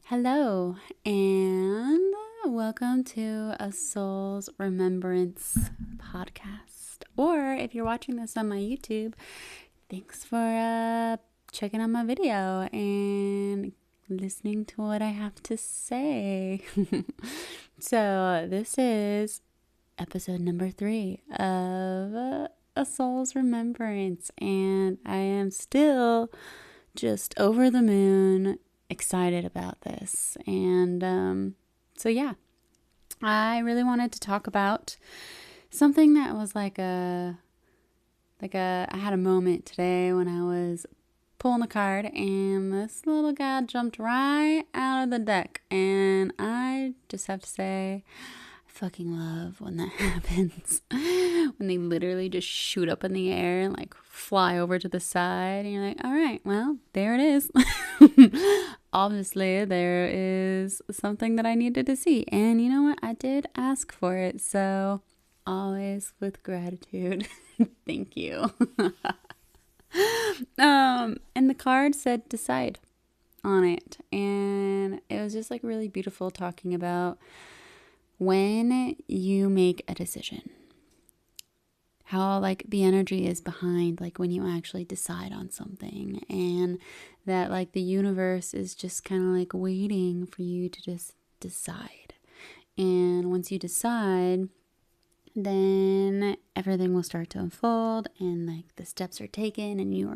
Hello, and welcome to a Soul's Remembrance podcast. Or if you're watching this on my YouTube, thanks for checking out my video and listening to what I have to say. So, this is episode number 3 of A Soul's Remembrance, and I am still just over the moon excited about this. And so yeah, I really wanted to talk about something that was I had a moment today when I was pulling a card and this little guy jumped right out of the deck, and I just have to say I fucking love when that happens. When they literally just shoot up in the air and like fly over to the side, and you're like, all right, well, there it is. Obviously, there is something that I needed to see. And you know what? I did ask for it. So, always with gratitude. Thank you. And the card said decide on it. And it was just like really beautiful talking about when you make a decision. How like the energy is behind like when you actually decide on something, and that like the universe is just kind of like waiting for you to just decide. And once you decide, then everything will start to unfold, and like the steps are taken, and you are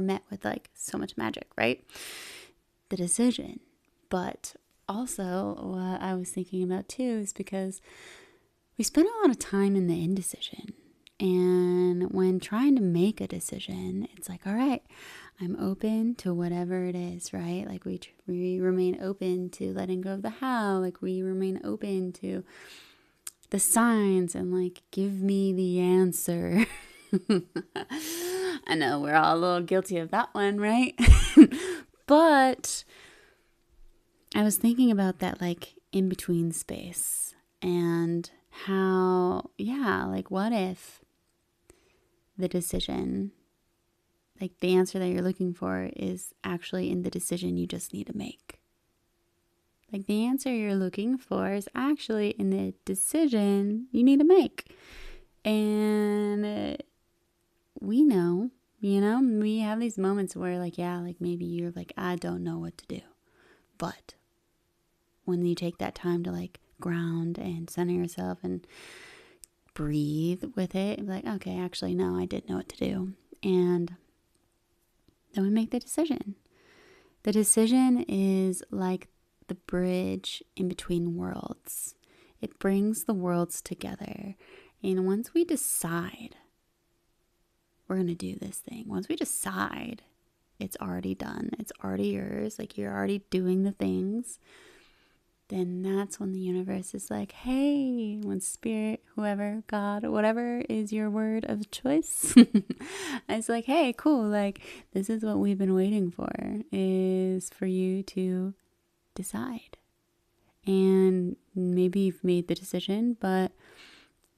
met with like so much magic, right? The decision. But also what I was thinking about too is because we spend a lot of time in the indecision. And when trying to make a decision, it's like, all right, I'm open to whatever it is, right? Like we remain open to letting go of the how, like we remain open to the signs and like, give me the answer. I know we're all a little guilty of that one, right? But I was thinking about that like in between space, and how, yeah, like what if the decision, like the answer that you're looking for is actually in the decision you just need to make. Like the answer you're looking for is actually in the decision you need to make. And we know, we have these moments where like, yeah, like maybe you're like, I don't know what to do. But when you take that time to like ground and center yourself and breathe with it, like, okay, actually, no, I did know what to do. And then we make the decision. The decision is like the bridge in between worlds. It brings the worlds together. And once we decide we're going to do this thing, once we decide, it's already done. It's already yours. Like you're already doing the things. Then that's when the universe is like, hey, when spirit, whoever, God, whatever is your word of choice, it's like, hey, cool, like this is what we've been waiting for, is for you to decide. And maybe you've made the decision, but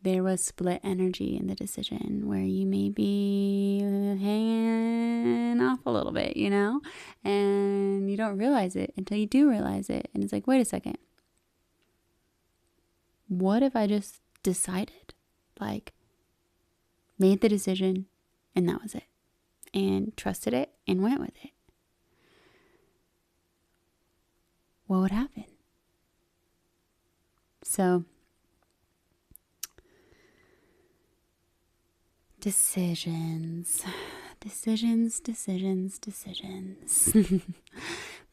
there was split energy in the decision where you may be hanging off a little bit, and you don't realize it until you do realize it. And it's like, wait a second. What if I just decided, like made the decision and that was it, and trusted it and went with it? What would happen? So, decisions.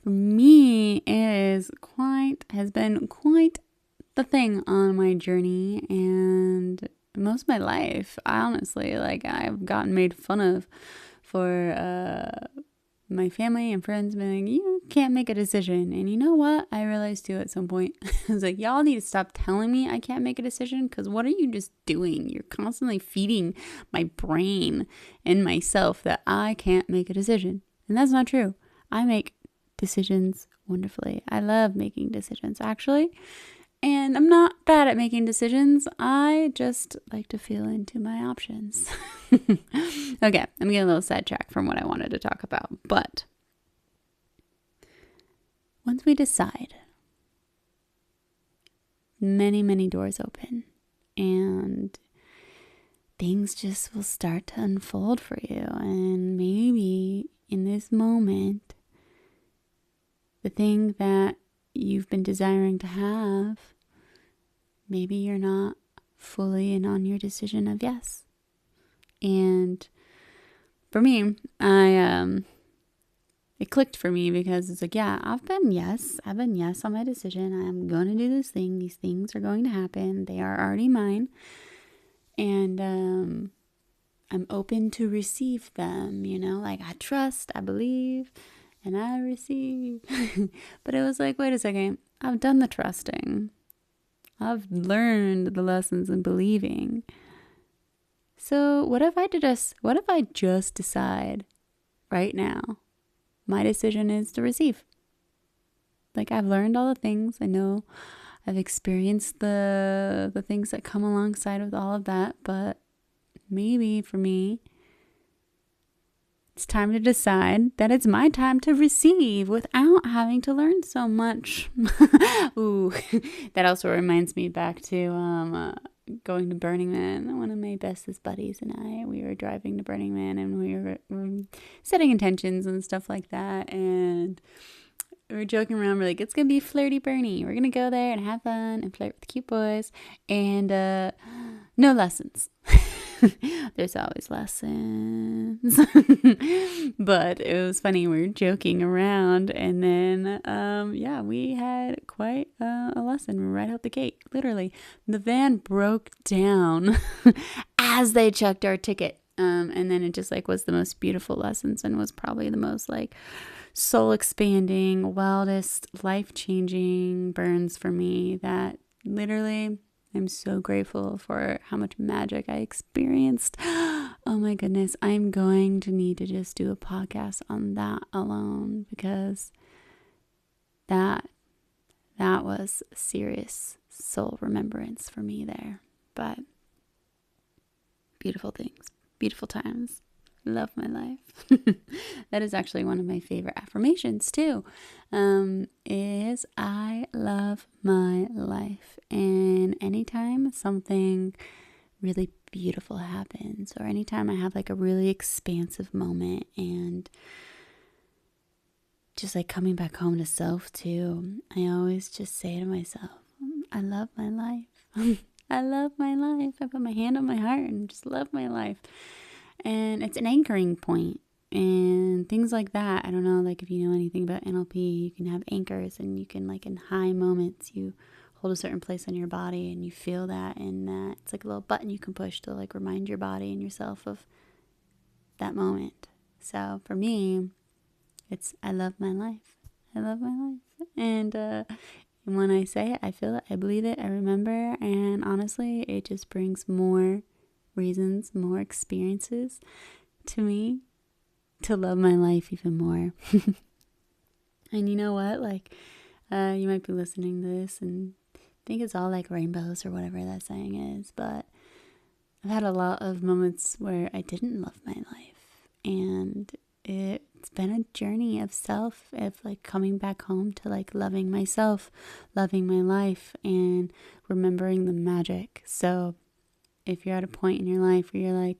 For me, has been quite the thing on my journey, and most of my life, I honestly, like, I've gotten made fun of for my family and friends being like, you can't make a decision. And you know what? I realized too at some point, I was like, y'all need to stop telling me I can't make a decision, because what are you just doing? You're constantly feeding my brain and myself that I can't make a decision. And that's not true. I make decisions wonderfully. I love making decisions, actually. And I'm not bad at making decisions. I just like to feel into my options. Okay, I'm getting a little sidetracked from what I wanted to talk about. But once we decide, many, many doors open and things just will start to unfold for you. And maybe in this moment, the thing that you've been desiring to have, maybe you're not fully in on your decision of yes. And for me, it clicked for me because it's like, yeah, I've been yes on my decision. I'm going to do this thing. These things are going to happen. They are already mine. And I'm open to receive them, like I trust, I believe, and I receive. But it was like, wait a second, I've done the trusting. I've learned the lessons in believing. So what if I just decide right now, my decision is to receive? Like, I've learned all the things. I know I've experienced the things that come alongside with all of that, but maybe for me, it's time to decide that it's my time to receive without having to learn so much. Ooh, that also reminds me back to going to Burning Man. One of my bestest buddies and I, we were driving to Burning Man and we were setting intentions and stuff like that. And we were joking around. We're like, it's going to be flirty Bernie. We're going to go there and have fun and flirt with the cute boys. And no lessons. There's always lessons. But it was funny. We were joking around. And then, we had quite a lesson right out the gate. Literally, the van broke down as they checked our ticket. And then it just was the most beautiful lessons and was probably the most soul expanding, wildest, life-changing burns for me that literally I'm so grateful for how much magic I experienced. Oh my goodness, I'm going to need to just do a podcast on that alone because that was serious soul remembrance for me there. But beautiful things, beautiful times. Love my life. That is actually one of my favorite affirmations too, is I love my life. And anytime something really beautiful happens, or anytime I have a really expansive moment, and just coming back home to self too, I always just say to myself, I love my life. I love my life. I put my hand on my heart and just love my life. And it's an anchoring point and things like that. I don't know, if you know anything about NLP, you can have anchors and you can, in high moments, you hold a certain place on your body and you feel that. And it's like a little button you can push to remind your body and yourself of that moment. So for me, it's I love my life. I love my life. And when I say it, I feel it, I believe it, I remember. And honestly, it just brings more reasons, more experiences to me to love my life even more. And you know what? You might be listening to this and think it's all rainbows or whatever that saying is, but I've had a lot of moments where I didn't love my life, and it's been a journey of self, of coming back home to loving myself, loving my life, and remembering the magic. So if you're at a point in your life where you're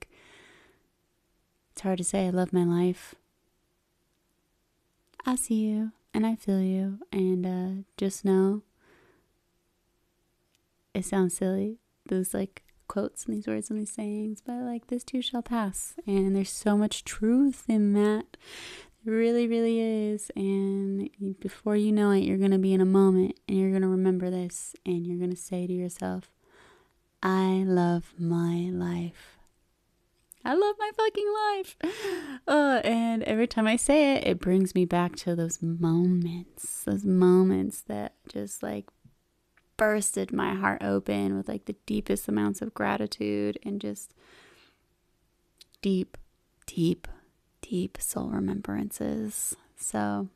it's hard to say I love my life, I see you and I feel you, and just know it sounds silly, those quotes and these words and these sayings, but this too shall pass, and there's so much truth in that. It really, really is. And before you know it, you're going to be in a moment and you're going to remember this and you're going to say to yourself, I love my life. I love my fucking life. And every time I say it, it brings me back to those moments that just bursted my heart open with the deepest amounts of gratitude and just deep, deep, deep soul remembrances. So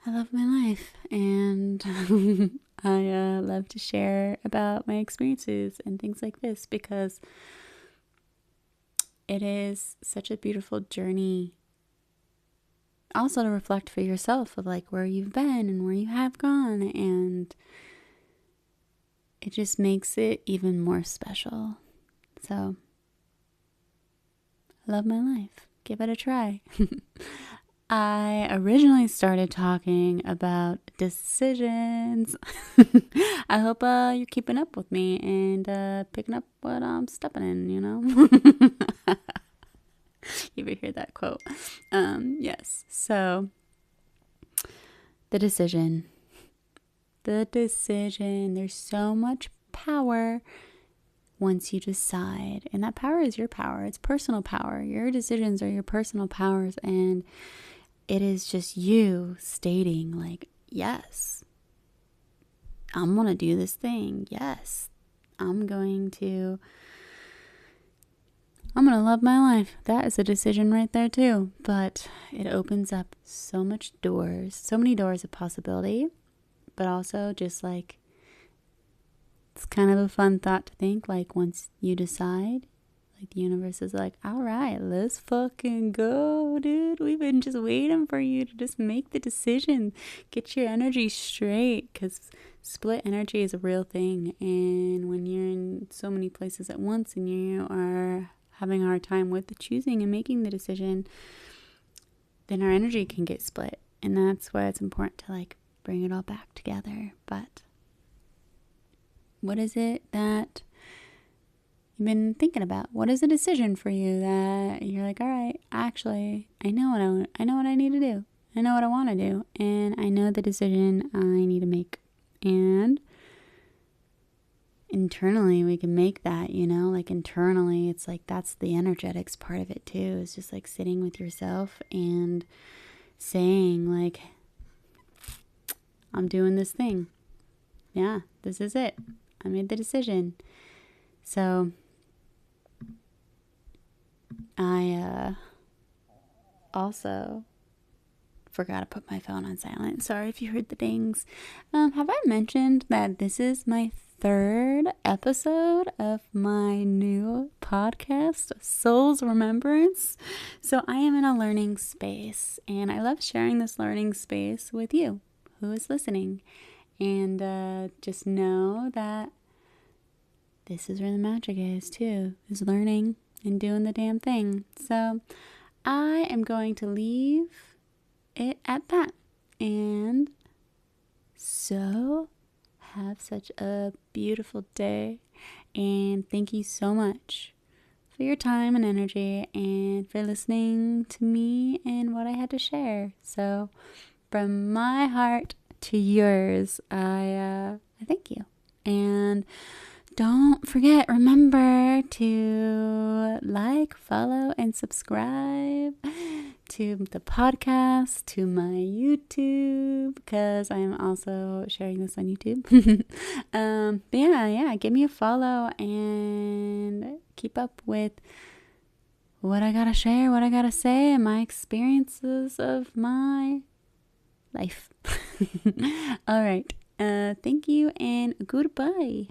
I love my life, and I love to share about my experiences and things like this because it is such a beautiful journey also to reflect for yourself of like where you've been and where you have gone, and it just makes it even more special. So I love my life. Give it a try. I originally started talking about decisions. I hope you're keeping up with me and picking up what I'm stepping in, you know? You ever hear that quote? Yes. So, the decision. There's so much power once you decide. And that power is your power. It's personal power. Your decisions are your personal powers. And it is just you stating like, yes, I'm going to do this thing. Yes, I'm going to love my life. That is a decision right there too. But it opens up so many doors of possibility. But also just like, it's kind of a fun thought to think, like once you decide, like the universe is like, all right, let's fucking go, dude. We've been just waiting for you to just make the decision. Get your energy straight, because split energy is a real thing. And when you're in so many places at once and you are having a hard time with the choosing and making the decision, then our energy can get split. And that's why it's important to like bring it all back together. But what is it that you've been thinking about? What is a decision for you that you're like, all right, actually, I know what I need to do. I know what I want to do, and I know the decision I need to make. And internally, we can make that, you know, like internally, it's like that's the energetics part of it too. It's just like sitting with yourself and saying like, I'm doing this thing. Yeah, this is it. I made the decision. So I also forgot to put my phone on silent. Sorry if you heard the dings. Have I mentioned that this is my third episode of my new podcast, Soul's Remembrance? So I am in a learning space, and I love sharing this learning space with you who is listening. And just know that this is where the magic is too, is learning and doing the damn thing. So I am going to leave it at that. And so have such a beautiful day. And thank you so much for your time and energy and for listening to me and what I had to share. So from my heart to yours, I thank you. And don't forget, remember to like, follow, and subscribe to the podcast, to my YouTube, because I'm also sharing this on YouTube. But yeah, give me a follow and keep up with what I gotta share, what I gotta say, and my experiences of my life. All right. Thank you and goodbye.